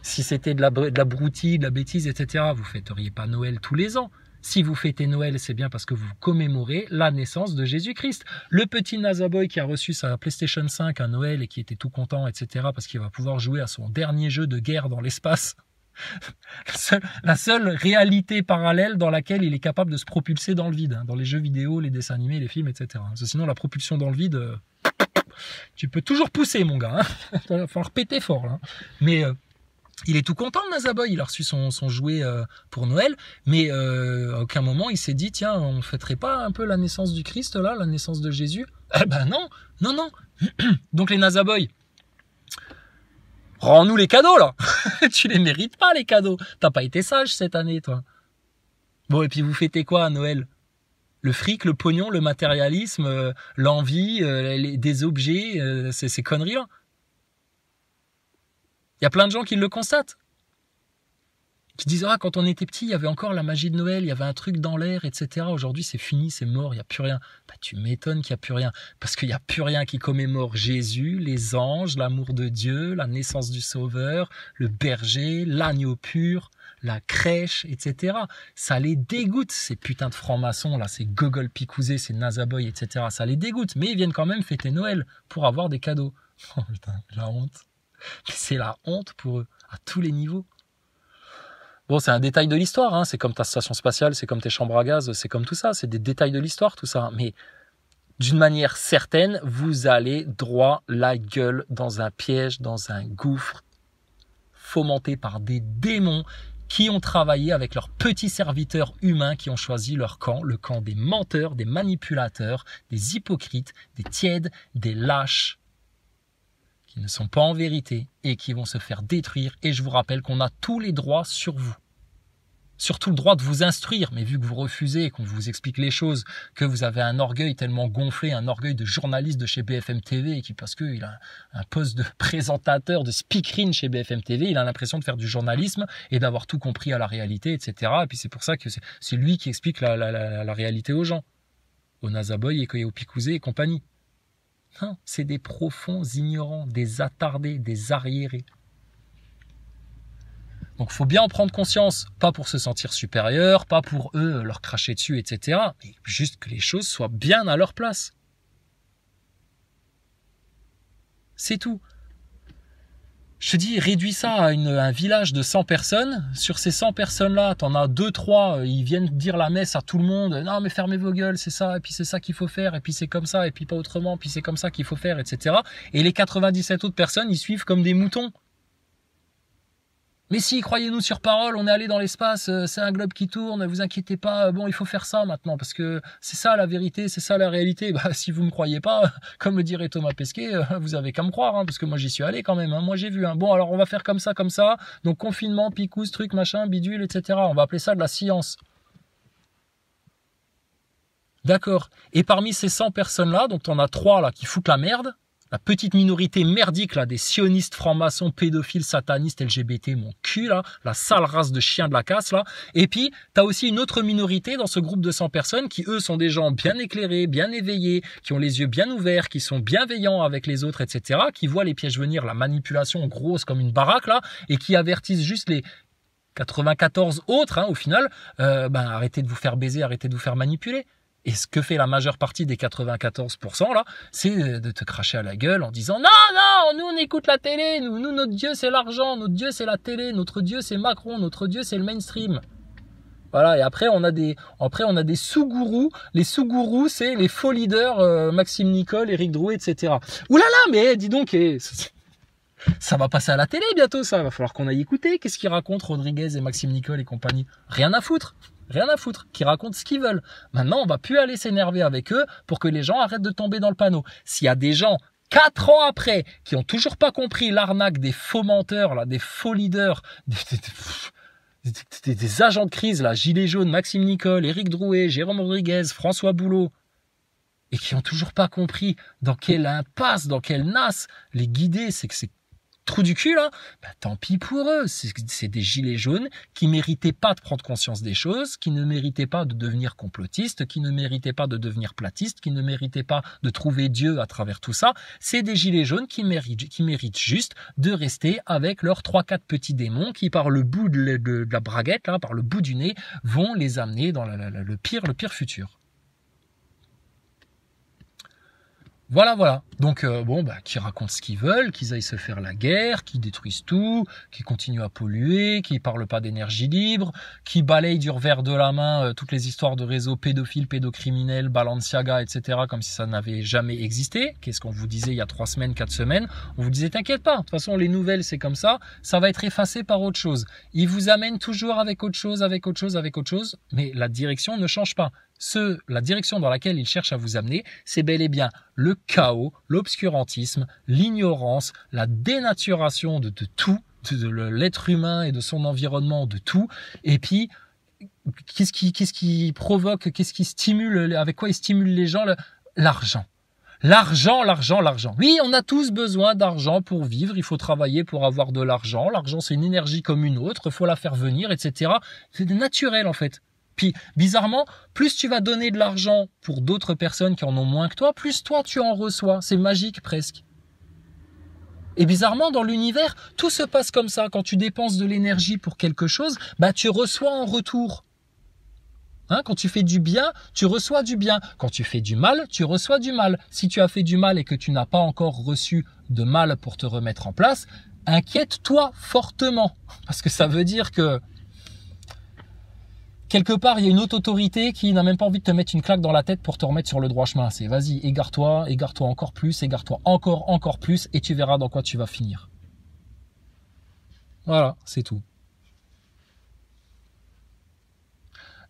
Si c'était de la broutille, de la bêtise, etc., vous ne fêteriez pas Noël tous les ans. Si vous fêtez Noël, c'est bien parce que vous commémorez la naissance de Jésus-Christ. Le petit Nazaboy qui a reçu sa PlayStation 5 à Noël et qui était tout content, etc., parce qu'il va pouvoir jouer à son dernier jeu de guerre dans l'espace. La seule réalité parallèle dans laquelle il est capable de se propulser dans le vide, hein, dans les jeux vidéo, les dessins animés, les films, etc. Sinon, la propulsion dans le vide, tu peux toujours pousser, mon gars. Hein. Il va falloir péter fort, là. Mais... il est tout content, le Nazaboy, il a reçu son jouet pour Noël, mais à aucun moment il s'est dit, tiens, on ne fêterait pas un peu la naissance du Christ, là, la naissance de Jésus? Eh ben non, non, non. Donc les Nazaboy, rends-nous les cadeaux, là. Tu les mérites pas, les cadeaux. T'as pas été sage cette année, toi. Bon, et puis vous fêtez quoi à Noël? Le fric, le pognon, le matérialisme, l'envie, des objets, ces conneries-là. Il y a plein de gens qui le constatent. Qui disent, ah, quand on était petit, il y avait encore la magie de Noël, il y avait un truc dans l'air, etc. Aujourd'hui, c'est fini, c'est mort, il n'y a plus rien. Bah, tu m'étonnes qu'il n'y a plus rien. Parce qu'il n'y a plus rien qui commémore Jésus, les anges, l'amour de Dieu, la naissance du Sauveur, le berger, l'agneau pur, la crèche, etc. Ça les dégoûte, ces putains de francs-maçons, là, ces gogol picousés, ces Nazaboy, etc. Ça les dégoûte. Mais ils viennent quand même fêter Noël pour avoir des cadeaux. Oh putain, la honte. C'est la honte pour eux, à tous les niveaux. Bon, c'est un détail de l'histoire, hein. C'est comme ta station spatiale, c'est comme tes chambres à gaz, c'est comme tout ça, c'est des détails de l'histoire, tout ça. Mais d'une manière certaine, vous allez droit la gueule dans un piège, dans un gouffre, fomenté par des démons qui ont travaillé avec leurs petits serviteurs humains qui ont choisi leur camp, le camp des menteurs, des manipulateurs, des hypocrites, des tièdes, des lâches, qui ne sont pas en vérité et qui vont se faire détruire. Et je vous rappelle qu'on a tous les droits sur vous. Surtout le droit de vous instruire, mais vu que vous refusez, qu'on vous explique les choses, que vous avez un orgueil tellement gonflé, un orgueil de journaliste de chez BFM TV, qui parce qu'il a un poste de présentateur, de speakerine chez BFM TV, il a l'impression de faire du journalisme et d'avoir tout compris à la réalité, etc. Et puis c'est pour ça que c'est lui qui explique la réalité aux gens, aux Nazaboy et aux Picouzé et compagnie. Non, c'est des profonds ignorants, des attardés, des arriérés. Donc, il faut bien en prendre conscience, pas pour se sentir supérieur, pas pour eux leur cracher dessus, etc. Mais juste que les choses soient bien à leur place. C'est tout. Je te dis, réduis ça à un village de 100 personnes. Sur ces 100 personnes-là, tu en as 2-3, ils viennent dire la messe à tout le monde. Non, mais fermez vos gueules, c'est ça, et puis c'est ça qu'il faut faire, et puis c'est comme ça, et puis pas autrement, puis c'est comme ça qu'il faut faire, etc. Et les 97 autres personnes, ils suivent comme des moutons. Mais si, croyez-nous sur parole, on est allé dans l'espace, c'est un globe qui tourne, vous inquiétez pas, bon, il faut faire ça maintenant, parce que c'est ça la vérité, c'est ça la réalité. Bah, si vous me croyez pas, comme le dirait Thomas Pesquet, vous avez qu'à me croire, hein, parce que moi j'y suis allé quand même, hein, moi j'ai vu. Hein. Bon, alors on va faire comme ça, donc confinement, picouze, truc, machin, bidule, etc. On va appeler ça de la science. D'accord. Et parmi ces 100 personnes-là, donc t'en as 3 là qui foutent la merde, la petite minorité merdique là, des sionistes, francs-maçons, pédophiles, satanistes, LGBT, mon cul là, la sale race de chiens de la casse là. Et puis, tu as aussi une autre minorité dans ce groupe de 100 personnes qui, eux, sont des gens bien éclairés, bien éveillés, qui ont les yeux bien ouverts, qui sont bienveillants avec les autres, etc., qui voient les pièges venir, la manipulation grosse comme une baraque là, et qui avertissent juste les 94 autres, hein, au final, arrêtez de vous faire baiser, arrêtez de vous faire manipuler. Et ce que fait la majeure partie des 94% là, c'est de te cracher à la gueule en disant non, nous on écoute la télé, nous notre Dieu c'est l'argent, notre Dieu c'est la télé, notre Dieu c'est Macron, notre Dieu c'est le mainstream. Voilà, et après on a des sous-gourous. Les sous-gourous, c'est les faux leaders, Maxime Nicole, Éric Drouet, etc. Ouh là là, mais dis donc, ça va passer à la télé bientôt, ça. Va falloir qu'on aille écouter. Qu'est-ce qu'ils racontent Rodriguez et Maxime Nicole et compagnie? Rien à foutre. Rien à foutre, qui racontent ce qu'ils veulent. Maintenant, on va plus aller s'énerver avec eux pour que les gens arrêtent de tomber dans le panneau. S'il y a des gens, 4 ans après, qui ont toujours pas compris l'arnaque des faux menteurs, là, des faux leaders, des agents de crise, là, Gilets jaunes, Maxime Nicole, Éric Drouet, Jérôme Rodriguez, François Boulot, et qui ont toujours pas compris dans quelle impasse, dans quelle nasse les guider, c'est que c'est trou du cul là, tant pis pour eux, c'est des gilets jaunes qui méritaient pas de prendre conscience des choses, qui ne méritaient pas de devenir complotistes, qui ne méritaient pas de devenir platistes, qui ne méritaient pas de trouver Dieu à travers tout ça. C'est des gilets jaunes qui méritent juste de rester avec leurs 3-4 petits démons qui par le bout de la braguette, là, par le bout du nez, vont les amener dans le pire futur. Voilà. Donc, qu'ils racontent ce qu'ils veulent, qu'ils aillent se faire la guerre, qu'ils détruisent tout, qu'ils continuent à polluer, qu'ils parlent pas d'énergie libre, qu'ils balayent du revers de la main toutes les histoires de réseaux pédophiles, pédocriminels, Balenciaga, etc., comme si ça n'avait jamais existé. Qu'est-ce qu'on vous disait il y a 3 semaines, 4 semaines? On vous disait, t'inquiète pas, de toute façon, les nouvelles, c'est comme ça va être effacé par autre chose. Ils vous amènent toujours avec autre chose, mais la direction ne change pas. La direction dans laquelle ils cherchent à vous amener, c'est bel et bien le chaos, l'obscurantisme, l'ignorance, la dénaturation de tout, de l'être humain et de son environnement, de tout. Et puis, qu'est-ce qui provoque, qu'est-ce qui stimule, avec quoi ils stimulent les gens? L'argent. L'argent. Oui, on a tous besoin d'argent pour vivre, il faut travailler pour avoir de l'argent. L'argent, c'est une énergie comme une autre, il faut la faire venir, etc. C'est naturel en fait. Puis, bizarrement, plus tu vas donner de l'argent pour d'autres personnes qui en ont moins que toi, plus toi tu en reçois. C'est magique presque. Et bizarrement, dans l'univers, tout se passe comme ça. Quand tu dépenses de l'énergie pour quelque chose, tu reçois en retour. Hein, quand tu fais du bien, tu reçois du bien. Quand tu fais du mal, tu reçois du mal. Si tu as fait du mal et que tu n'as pas encore reçu de mal pour te remettre en place, inquiète-toi fortement. Parce que ça veut dire que quelque part, il y a une haute autorité qui n'a même pas envie de te mettre une claque dans la tête pour te remettre sur le droit chemin. C'est vas-y, égare-toi encore plus, égare-toi encore plus et tu verras dans quoi tu vas finir. Voilà, c'est tout.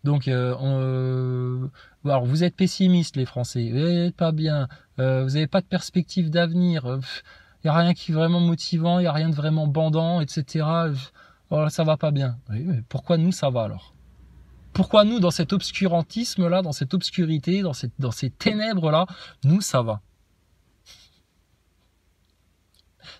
Donc, alors vous êtes pessimistes les Français, vous n'êtes pas bien, vous n'avez pas de perspective d'avenir, il n'y a rien qui est vraiment motivant, il n'y a rien de vraiment bandant, etc. Voilà, ça va pas bien. Oui, mais pourquoi nous ça va alors? Pourquoi nous, dans cet obscurantisme-là, dans cette obscurité, dans ces ténèbres-là, nous ça va?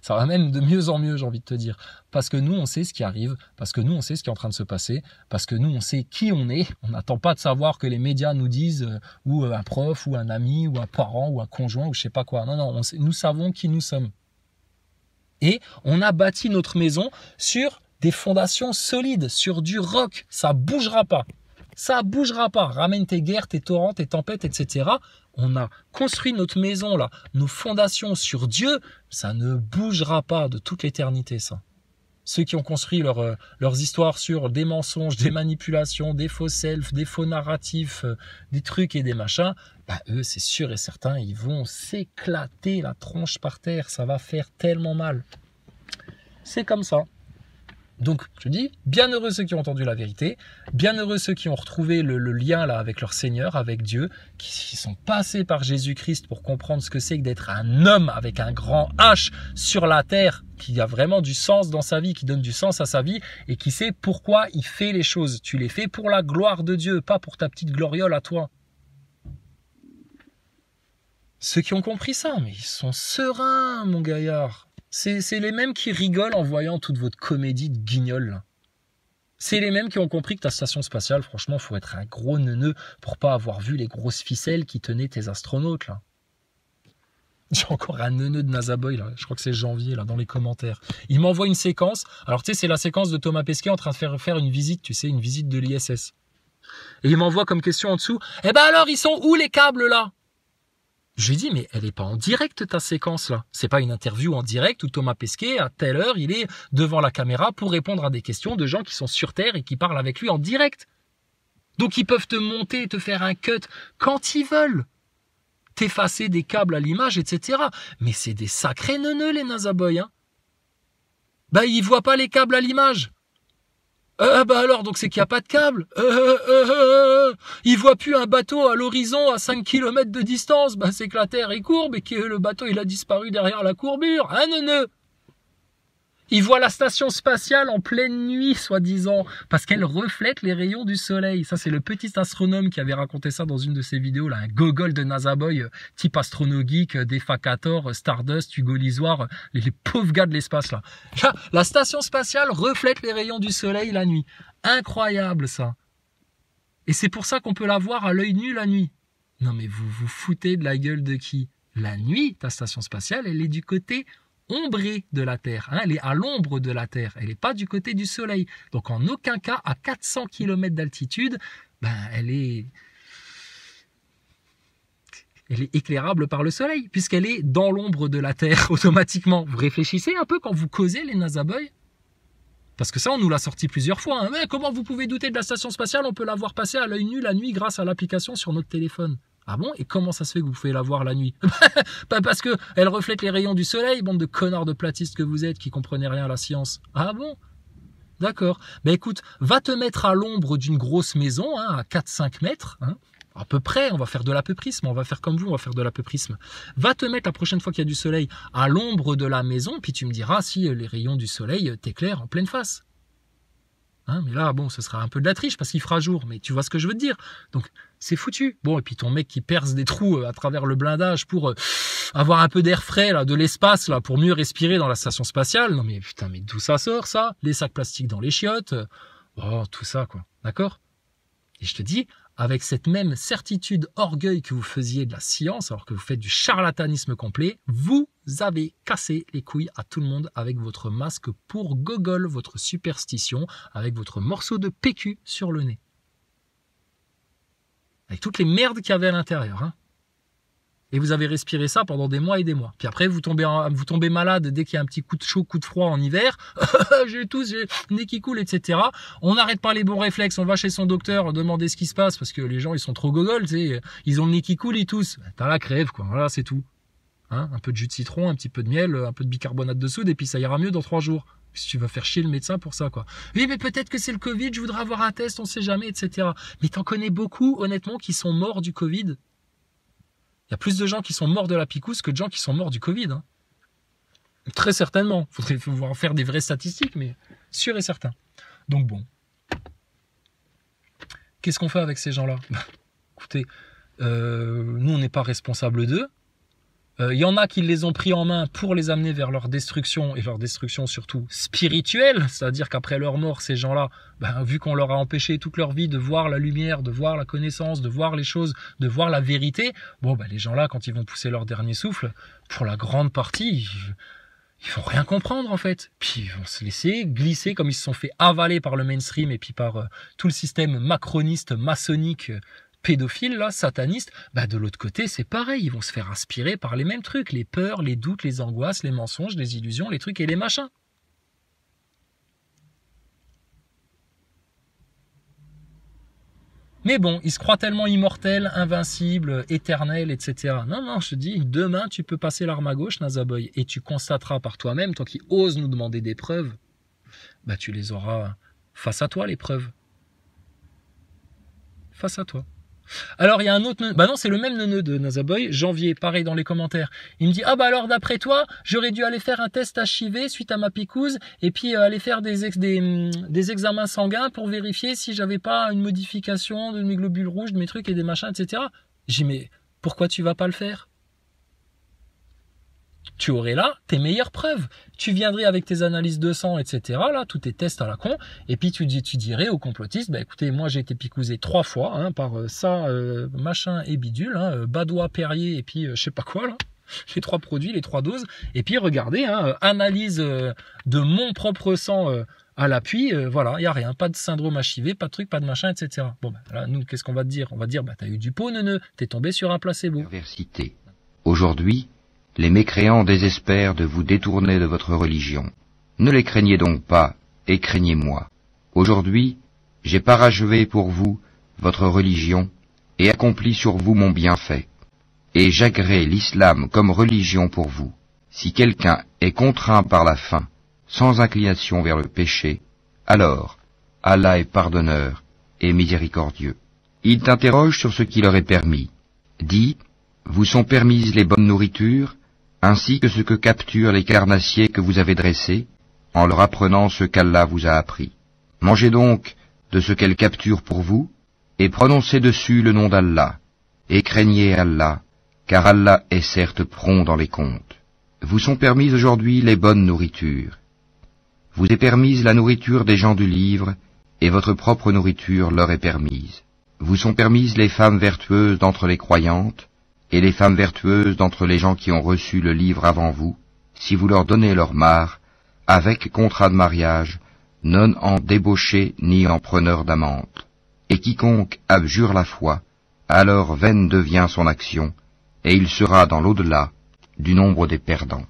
Ça va même de mieux en mieux, j'ai envie de te dire. Parce que nous, on sait ce qui arrive, parce que nous, on sait ce qui est en train de se passer, parce que nous, on sait qui on est. On n'attend pas de savoir que les médias nous disent, ou un prof, ou un ami, ou un parent, ou un conjoint, ou je sais pas quoi. Non, non, nous savons qui nous sommes. Et on a bâti notre maison sur des fondations solides, sur du roc. Ça bougera pas. Ça bougera pas. Ramène tes guerres, tes torrents, tes tempêtes, etc. On a construit notre maison là, nos fondations sur Dieu. Ça ne bougera pas de toute l'éternité, ça. Ceux qui ont construit leurs histoires sur des mensonges, des manipulations, des faux selfs, des faux narratifs, des trucs et des machins, bah eux, c'est sûr et certain, ils vont s'éclater la tronche par terre. Ça va faire tellement mal. C'est comme ça. Donc, je dis, bienheureux ceux qui ont entendu la vérité, bienheureux ceux qui ont retrouvé le lien là avec leur Seigneur, avec Dieu, qui sont passés par Jésus-Christ pour comprendre ce que c'est que d'être un homme avec un grand H sur la terre, qui a vraiment du sens dans sa vie, qui donne du sens à sa vie et qui sait pourquoi il fait les choses. Tu les fais pour la gloire de Dieu, pas pour ta petite gloriole à toi. Ceux qui ont compris ça, mais ils sont sereins, mon gaillard. C'est les mêmes qui rigolent en voyant toute votre comédie de guignol. C'est les mêmes qui ont compris que ta station spatiale, franchement, il faut être un gros neuneu pour pas avoir vu les grosses ficelles qui tenaient tes astronautes, là. J'ai encore un neuneu de Nasaboy, là. Je crois que c'est janvier, là, dans les commentaires. Il m'envoie une séquence. Alors, tu sais, c'est la séquence de Thomas Pesquet en train de faire une visite, tu sais, une visite de l'ISS. Et il m'envoie comme question en dessous, « Eh ben alors, ils sont où les câbles, là ?» Je lui dis, mais elle n'est pas en direct ta séquence là. C'est pas une interview en direct où Thomas Pesquet, à telle heure, il est devant la caméra pour répondre à des questions de gens qui sont sur Terre et qui parlent avec lui en direct. Donc ils peuvent te monter et te faire un cut quand ils veulent. T'effacer des câbles à l'image, etc. Mais c'est des sacrés neuneux les Nasaboy, hein. Bah ils voient pas les câbles à l'image. Bah alors, donc c'est qu'il n'y a pas de câble. Il voit plus un bateau à l'horizon à 5 km de distance. Bah c'est que la Terre est courbe et que le bateau il a disparu derrière la courbure. Ah neuneu. Il voit la station spatiale en pleine nuit, soi-disant, parce qu'elle reflète les rayons du soleil. Ça, c'est le petit astronome qui avait raconté ça dans une de ses vidéos, là, un gogol de Nasaboy, type Astronogeek, Defacator, Stardust, Hugo Lisoire, les pauvres gars de l'espace, là. La station spatiale reflète les rayons du soleil la nuit. Incroyable, ça. Et c'est pour ça qu'on peut la voir à l'œil nu la nuit. Non, mais vous vous foutez de la gueule de qui? La nuit, ta station spatiale, elle est du côté ombrée de la Terre, hein, elle est à l'ombre de la Terre, elle n'est pas du côté du Soleil. Donc en aucun cas, à 400 km d'altitude, ben, elle est éclairable par le Soleil, puisqu'elle est dans l'ombre de la Terre automatiquement. Vous réfléchissez un peu quand vous causez les Nasaboy? Parce que ça, on nous l'a sorti plusieurs fois. Hein. Mais comment vous pouvez douter de la station spatiale? On peut la voir passer à l'œil nu la nuit grâce à l'application sur notre téléphone. Ah bon? Et comment ça se fait que vous pouvez la voir la nuit? Pas parce que elle reflète les rayons du soleil, bande de connards de platistes que vous êtes qui comprenez rien à la science. Ah bon? D'accord. Ben écoute, va te mettre à l'ombre d'une grosse maison, hein, à 4-5 mètres, hein, à peu près, on va faire de l'apeuprisme, on va faire comme vous, on va faire de l'apeuprisme. Va te mettre la prochaine fois qu'il y a du soleil à l'ombre de la maison, puis tu me diras si les rayons du soleil t'éclairent en pleine face. Hein, mais là, bon, ce sera un peu de la triche parce qu'il fera jour, mais tu vois ce que je veux te dire. Donc, c'est foutu. Bon, et puis ton mec qui perce des trous à travers le blindage pour avoir un peu d'air frais, là, de l'espace, là, pour mieux respirer dans la station spatiale. Non, mais putain, mais d'où ça sort, ça? Les sacs plastiques dans les chiottes. Oh, tout ça, quoi. D'accord? Et je te dis, avec cette même certitude, orgueil que vous faisiez de la science, alors que vous faites du charlatanisme complet, vous avez cassé les couilles à tout le monde avec votre masque pour gogol, votre superstition, avec votre morceau de PQ sur le nez. avec toutes les merdes qu'il y avait à l'intérieur. Hein. Et vous avez respiré ça pendant des mois et des mois. Puis après, vous tombez malade dès qu'il y a un petit coup de chaud, coup de froid en hiver. J'ai le nez qui coule, etc. On n'arrête pas les bons réflexes. On va chez son docteur demander ce qui se passe parce que les gens, ils sont trop gogoles. Tu sais, ils ont le nez qui coule, ils toussent. T'as la crève, quoi. Voilà, c'est tout. Hein, un peu de jus de citron, un petit peu de miel, un peu de bicarbonate de soude et puis ça ira mieux dans 3 jours. Si tu vas faire chier le médecin pour ça, quoi. Oui, mais peut-être que c'est le Covid, je voudrais avoir un test, on sait jamais, etc. Mais t'en connais beaucoup, honnêtement, qui sont morts du Covid. Il y a plus de gens qui sont morts de la picouse que de gens qui sont morts du Covid. Hein. Très certainement. Il faudrait pouvoir faire des vraies statistiques, mais sûr et certain. Donc bon. Qu'est-ce qu'on fait avec ces gens-là? Écoutez, nous, on n'est pas responsables d'eux. Y en a qui les ont pris en main pour les amener vers leur destruction, et leur destruction surtout spirituelle, c'est-à-dire qu'après leur mort, ces gens-là, vu qu'on leur a empêché toute leur vie de voir la lumière, de voir la connaissance, de voir les choses, de voir la vérité, les gens-là, quand ils vont pousser leur dernier souffle, pour la grande partie, ils vont rien comprendre en fait. Puis ils vont se laisser glisser comme ils se sont fait avaler par le mainstream et puis par tout le système macroniste, maçonnique, pédophiles, là, satanistes, de l'autre côté, c'est pareil. Ils vont se faire aspirer par les mêmes trucs. Les peurs, les doutes, les angoisses, les mensonges, les illusions, les trucs et les machins. Mais bon, ils se croient tellement immortels, invincibles, éternels, etc. Non, je te dis, demain, tu peux passer l'arme à gauche, Nazaboy, et tu constateras par toi-même, toi qui oses nous demander des preuves, tu les auras face à toi, les preuves. Face à toi. Alors il y a un autre neuneu, non c'est le même neuneu de Nazaboy, Janvier, pareil dans les commentaires, il me dit alors d'après toi, j'aurais dû aller faire un test HIV suite à ma picouse et puis aller faire des examens sanguins pour vérifier si j'avais pas une modification de mes globules rouges, de mes trucs et des machins, etc. J'ai dit mais pourquoi tu vas pas le faire? Tu aurais là tes meilleures preuves. Tu viendrais avec tes analyses de sang, etc. Là, tous tes tests à la con. Et puis tu dirais aux complotistes, écoutez, moi j'ai été picousé 3 fois par ça, machin et bidule, Badois, Perrier et puis je sais pas quoi là. Les 3 produits, les 3 doses. Et puis regardez, analyse de mon propre sang à l'appui. Voilà, il n'y a rien. Pas de syndrome HIV, pas de truc, pas de machin, etc. Bon, là, nous, qu'est-ce qu'on va te dire? On va te dire, t'as eu du pot, neuneu. T'es tombé sur un placebo. Perversité. Aujourd'hui, les mécréants désespèrent de vous détourner de votre religion. Ne les craignez donc pas, et craignez-moi. Aujourd'hui, j'ai parachevé pour vous votre religion, et accompli sur vous mon bienfait. Et j'agrée l'islam comme religion pour vous. Si quelqu'un est contraint par la faim, sans inclination vers le péché, alors Allah est pardonneur et miséricordieux. Il t'interroge sur ce qui leur est permis. Dis, vous sont permises les bonnes nourritures, ainsi que ce que capturent les carnassiers que vous avez dressés, en leur apprenant ce qu'Allah vous a appris. Mangez donc de ce qu'elles capturent pour vous, et prononcez dessus le nom d'Allah, et craignez Allah, car Allah est certes prompt dans les comptes. Vous sont permises aujourd'hui les bonnes nourritures. Vous est permise la nourriture des gens du livre, et votre propre nourriture leur est permise. Vous sont permises les femmes vertueuses d'entre les croyantes, et les femmes vertueuses d'entre les gens qui ont reçu le livre avant vous, si vous leur donnez leur part, avec contrat de mariage, non en débauché ni en preneur d'amante. Et quiconque abjure la foi, alors vaine devient son action, et il sera dans l'au-delà du nombre des perdants.